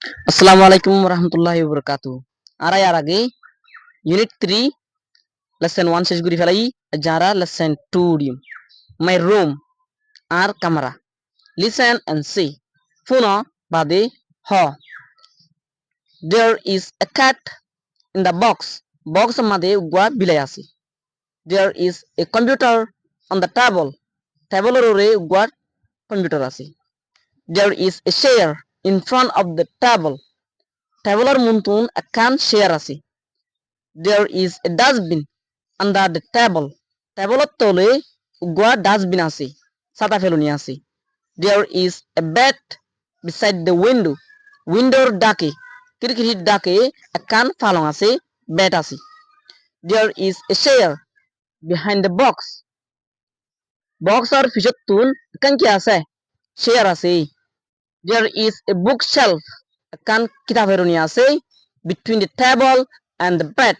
আসসালামু আলাইকুম রহমতুল্লাহি ওবরাকাতু। আড়াই আর আগে ইউনিট 3 লেসন 1 শেষ করি ফেলাই। যারা লেসন 2 ডিম মাই রুম আর কামরা লিসেন এন্ড সি ফুনা বাদে হ there is a cat in the box মাদে উগা বিলাই আছে। there is a computer on the table ওরে উগা কম্পিউটার আছে। there is a chair in front of the টেবলের মুন্তুন একখান চেয়ার আছে। there is a dustbin under the টেবলের তলে উগা ডাস্টবিন আছে, ছাতা ফেলুনি আছে। there is a bed beside the উইন্ডোর ডাকে খিড়কির ডাকে একখান ফালং আছে, বেড আছে। there is a chair behind the বক্সর পিছতুন একখান কি আছে, চেয়ার আছে। there is a bookshelf একখান কিতাব ফেলুনি আছে between the table and the bed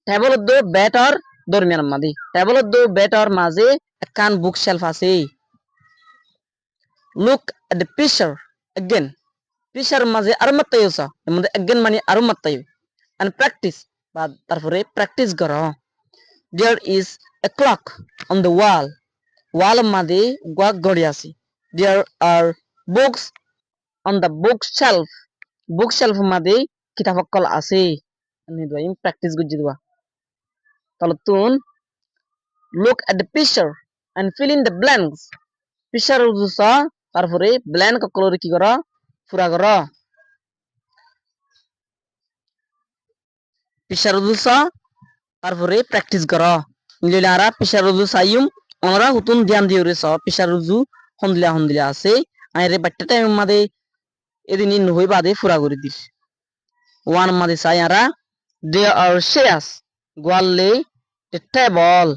table দো বেড আর দরমিয়ান মাঝে টেবল দো বেড আর মাঝে একখান বুক শেলফ আছে। look at the picture again picture মাঝে আর মাত্তাই আছে এর মধ্যে again মানে আর মাত্তাই and practice বা তারপরে প্র্যাকটিস করো। there is a clock on the wall মাঝে গা ঘড়ি আছে। there are books on the bookshelf মাঝে কিতাব কল আছে। আমি দোয়াই প্র্যাকটিস গুজি দোয়া তালতুন look at the picture and fill in the blanks picture উজুসা তারপরে ব্ল্যাঙ্ক কলর কি করা পুরা করা। picture উজুসা তারপরে প্র্যাকটিস করা নিলারা picture উজুসাইম ওরা হুতুন ধ্যান দিও রে সব picture উজু হন্দিলা আছে আইরে বাট্টা টাইম মাদে এদিন ইন হই বাদে পুরা করে দিস। ওয়ান মাদে Saiyaara there are chairs গোয়ালে the table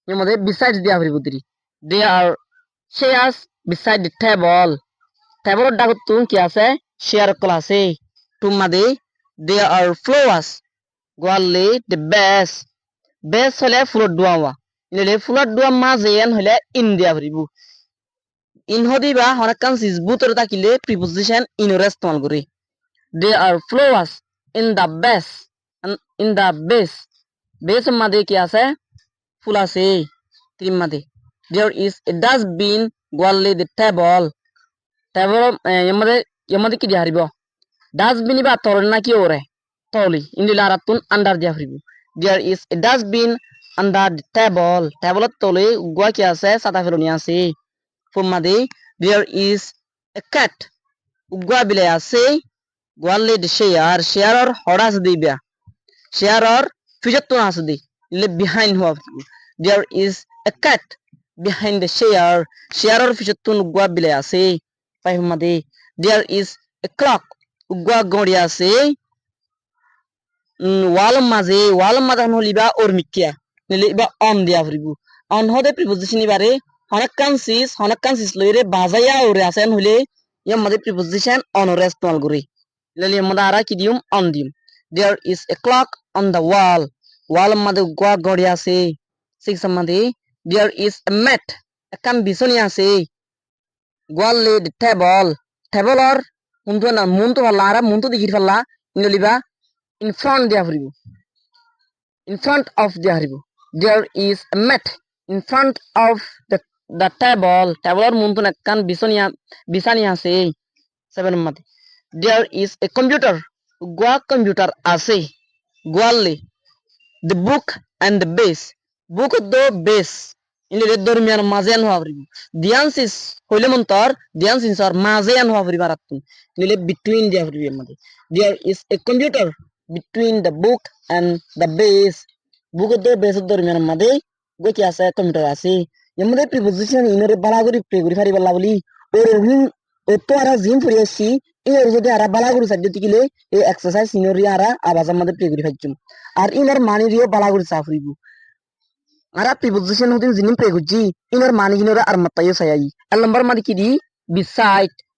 এর মধ্যে besides দিয়া হইব দিরি there are chairs beside the টেবলের ডাকতুন কি আছে চেয়ার কল আছে। টুম মাদে there are flowers গোয়ালে the base হলে ফুলর ডুয়াওয়া ইলে ফুলর ডুয়া মাঝে এন হলে ইন দিয়া হইব। ইন হদিবা হরকান সিজ বুতর তাকিলে প্রিপোজিশন ইনরে ইস্তেমাল করি। there are flowers in the base মাদে কি আছে ফুল আছে। তিন মাদে there is a dustbin গোয়ালে the table এমদে কি দিয়া হারিব ডাস্টবিন বা তরল না কি ওরে তলি ইন্দিলা রাতুন আন্ডার দিয়া হারিব। there is a dustbin under the টেবলের তলে উগা কি আছে ছাতা ফেলনি আছে। ফোর মাদে there is a cat উগা বিলে আছে গোয়ালে the চেয়ার হড়া আছে দিবা চেয়ারর ফিজতুন আছে দি ইলে behind হওয়া। there is a cat behind the চেয়ারর ফিজতুন উগা বিলে আছে। ফাইভ মাদে there is a clock উগা গড়ি আছে ওয়াল মাঝে হলিবা ওর মিকিয়া নিলে ইবা অন দিয়া ফুরিব। অন হদে প্রিপোজিশন ইবারে হনাকানসিস লইরে বাজাইয়া ওরে আছেন হইলে ইয়ার মধ্যে প্রিপোজিশন অন ওরে ইস্তেমাল করি ইলে ইয়ার মধ্যে আরা কি দিম অন দিম। there is a clock on the wall মাঝে উগা গড়ি আছে। সিক্স মাঝে there is a mat একখান বিছনি আছে গোয়ালে the টেবলর মুন্টু না মুন্টু ফাল্লা আরা মুন্টু দেখি ফাল্লা ইনলিবা in front দিয়া ফুরিব in front of দিয়া ফুরিব। there is a mat in front of the টেবলর Muntu একখান বিছানি আছে। সেভেন মাতে there is a computer Goa computer আছে গোয়ালে the book and the book the base inlay দরমিয়ান মাঝে আন হওয়া ফুরিব। দিয়ানসিস হইলে মন্তর দিয়ানসিস আর মাঝে আন হওয়া ফুরিব রাতুন ইনলে between দিয়া ফুরিব এর মধ্যে there is a computer between the book and the book the base দরমিয়ান মাঝে গো কি আছে কম্পিউটার আছে। এর মধ্যে প্রিপোজিশন ইনরে বালাগুরি প্রে করি ফারি বালা বলি ওর ও তো আরা জিম ফুরিয়াছি এর যদি আরা বালাগুরি সাইড দিলে এই এক্সারসাইজ ইনরি আরা আবাজার মধ্যে প্রে করি ফাইজুম আর ইনার মানিরিও বালাগুরি সা ফুরিব। আরা প্রিপোজিশন হদিন জিনিম প্রে করছি ইনার মানি ইনরে আর মাত্তাইও সাই এর নাম্বার মানি কি দি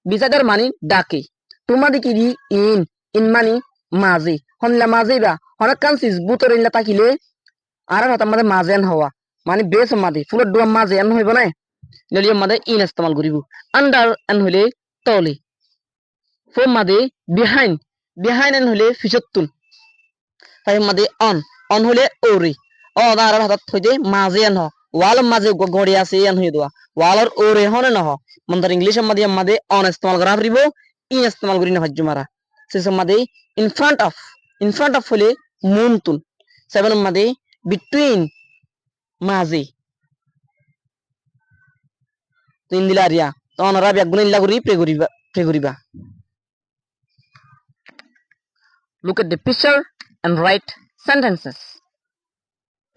বিসাইডের মানি ডাকে তোমাদি কি দি ইন মানি মাঝে হনলা মাঝে বা হনকান সিস বুতর ইনলা তাকিলে আর হতার মধ্যে মাঝে হওয়া মানে বেস মাঝে ফুলের ডুয়া মাঝে হইব না নলিয়র মধ্যে ইন ইস্তেমাল করিব। আন্ডার এন হইলে তলে 4 মাদে behind behind en হলে ফিসতুন 5 মাদে on হলে ওরে দাঁড়ার হাতত হইতে মাঝে এন হ ওয়াল মাঝে গড়ি আছে এন হই দোয়া ওয়ালর ওরে হনে ন হ মন্দার ইংলিশ মাদে on ইস্তেমাল করা পারিব in ইস্তেমাল করি না হজ্জু মারা শেষ মাদে in front of হলে মুনতুন 7 মাদে between মাঝে তিন দিলারিয়া তখন ওরা ব্যাগুন ইল্লা করি প্রে করিবা look at the picture and write sentences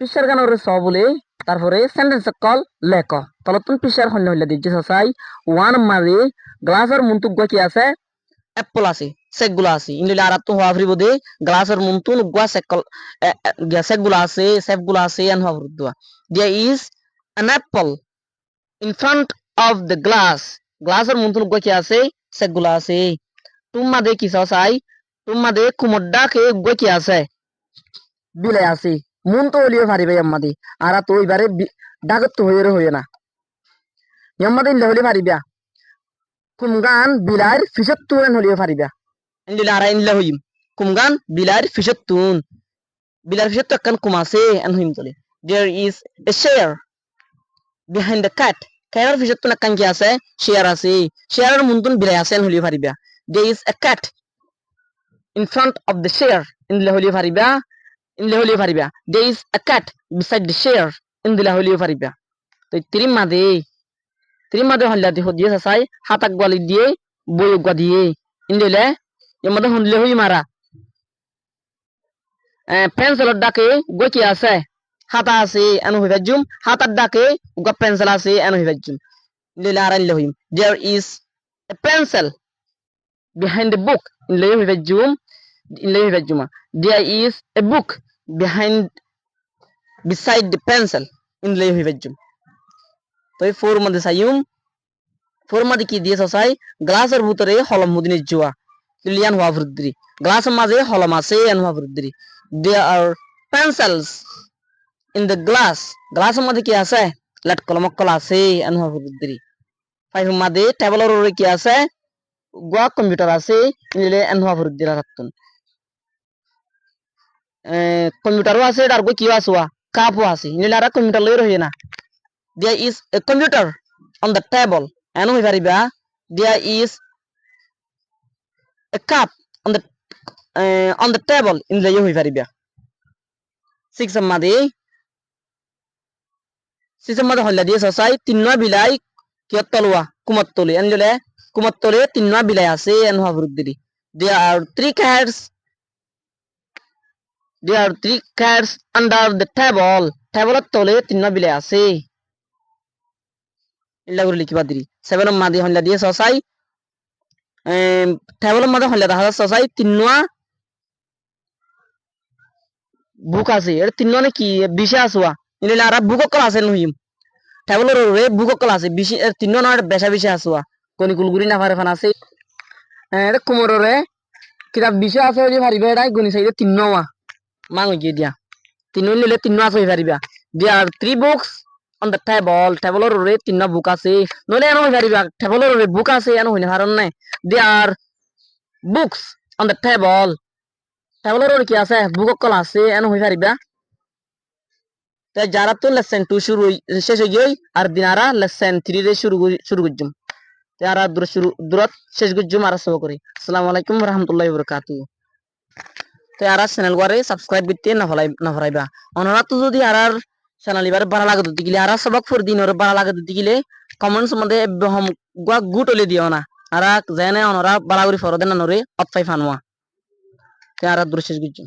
picture গান ওরে সব বলে তারপরে সেন্টেন্স কল লেখ তলতুন picture হন্য হইলা দিছে সসাই ওয়ান মাঝে গ্লাসের মুনতুক গকি আছে অ্যাপল আছে সেগুলা আছে ইনলে আর তো হওয়া ফ্রিব দে গ্লাসের মুনতুন গয়া সেকল সেগুলা আছে সেগুলা আছে এন হওয়া ফ্রিব দোয়া there is an apple in front of the গ্লাসের মুনতুন গকি আছে সেগুলা আছে তুম্মা দে কি সসাই তুম্মা দে কুমড্ডা কে গকি আছে বিলে আছে মুন তো হলিও পারিবে ইয়াম্মাদি আর তো এবারে ডাগত তো হইরে না ইয়াম্মাদি হলি পারিবা কুমগান বিলার ফিসতুন হলিও পারিবা ইনদিলা আর ইনলা হইম কুমগান বিলার ফিসতুন বিলার ফিসত কান কুমাসে আন হইম চলে there is a chair behind the cat কায়ার ফিসতুন কান কি আছে শেয়ার আছে শেয়ারের মুনতুন বিলাই আছে আন হলিও পারিবা there is a cat in front of the chair ইনদিলা হলিও পারিবা there is a cat beside the chair ইনদিলা হলিও পারিবা তো তিরিম মাদে হল্লা দি হদিয়ে সাসাই হাতাক গলি দিয়ে বই গা দিয়ে ইনদিলে এমদে হনলে হই মারা পেন্সিল ডাকে গকি আছে হাতা আছে এন হইবা জুম হাতার ডাকে গা পেন্সিল আছে এন হইবা জুম ইনদিলে আর ইনলে হইম there is a pencil behind the book ইনলে হইবা জুম there is a book beside the pencil ইনলে হইবা জুম তো এই 4 মধ্যে সাইম 4 মধ্যে কি দিয়েছ সাই গ্লাসের ভিতরে হলম মুদিনে জুয়া লিয়ান হওয়া ফুদ্রি গ্লাসের মাঝে হলম আছে এন হওয়া ফুদ্রি there are pencils in the গ্লাসের মধ্যে কি আছে লাট কলম আছে এন হওয়া ফুদ্রি 5 মধ্যে টেবলের উপরে কি আছে গোয়া কম্পিউটার আছে ইনলে এন হওয়া ফুদ্রি রাখতুন কম্পিউটারও আছে আর কি আছে কাপও আছে ইনলে আর কম্পিউটার লই রই না there is a computer on the table and we variba there is a cup on the table in the we variba 6 madi holla দিয়ে সসাই তিননা বিলাই কিয়তলুয়া কুমত্তলি আনলে কুমত্তলে তিননা বিলাই আছে N হবরুদ্দি there are 3 cats under the table তলে তিননা বিলাই আছে ইল্লা করে লিখিবা দিরি 7 মাদি হল্লা দিয়ে সসাই টেবলের মধ্যে হল্লা দেখা সসাই তিননা বুক আছে এর তিননা নে কি বিশে আসুয়া ইলে আর বুক কল আছে নহিম টেবলের রে বুক কল আছে বিশে এর তিননা না বেশা বিশে আসুয়া কোনি কুলগুরি না পারে ফান আছে এর কুমররে কিতাব বিশে আছে যে পারিবে এটাই গনি সাইডে তিননা মাং গিয়ে দিয়া তিনন নিলে তিননা আছে পারিবা there are 3 books on the টেবলের রে তিননা বুক আছে নলে এনো পারিবা টেবলের রে বুক আছে এনো হইনা কারণ নাই there are books on the টেবলের রে কি আছে বুক কল আছে এনো হই পারিবা তে যারা তো লেসন 2 শুরু শেষ হই গই আর দিনারা লেসন 3 রে শুরু করজুম তে আর দূরত শেষ করজুম আর সব করি আসসালামু আলাইকুম ওয়া রাহমাতুল্লাহি ওয়া বারাকাতুহু তে আর চ্যানেল করে সাবস্ক্রাইব করতে না ফরাইবা অনরা তো যদি আর চ্যানেল এবারে ভালো লাগে দিলে আর সবক ফর দিন ওর ভালো লাগে দিলে কমেন্টস মধ্যে হম গুড হলে দিও না আর জানে অনরা ভালো করে ফর দেন নরে অতফাই ফানওয়া তে আর দূর শেষ করজুম